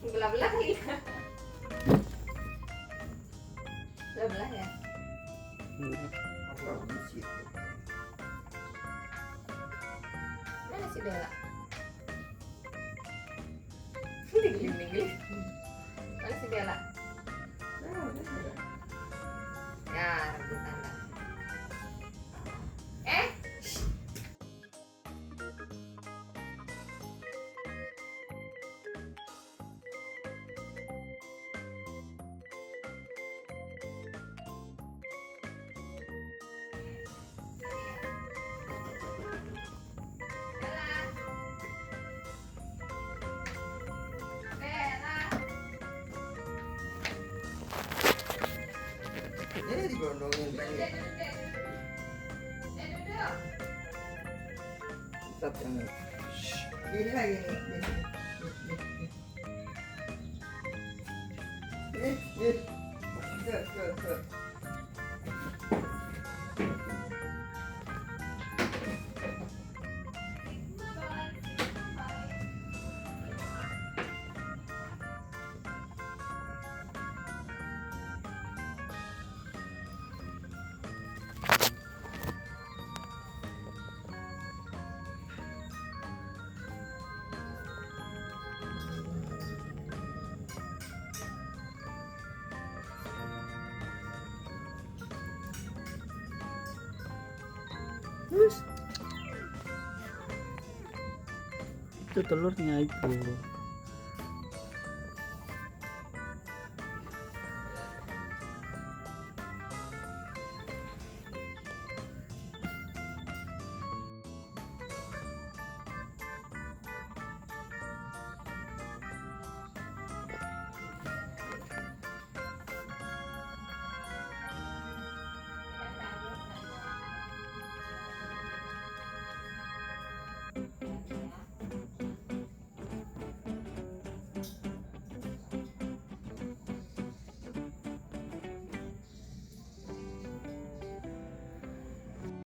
Belah-belah kali ya. Belah-belah ya. Mana si Bella? Tinggi-tinggi. Mana si Bella? Ya, rebutan dah. Ini digondongin pengen. Tetap jangan. Ini lagi nih. Ke. Terus itu telurnya itu.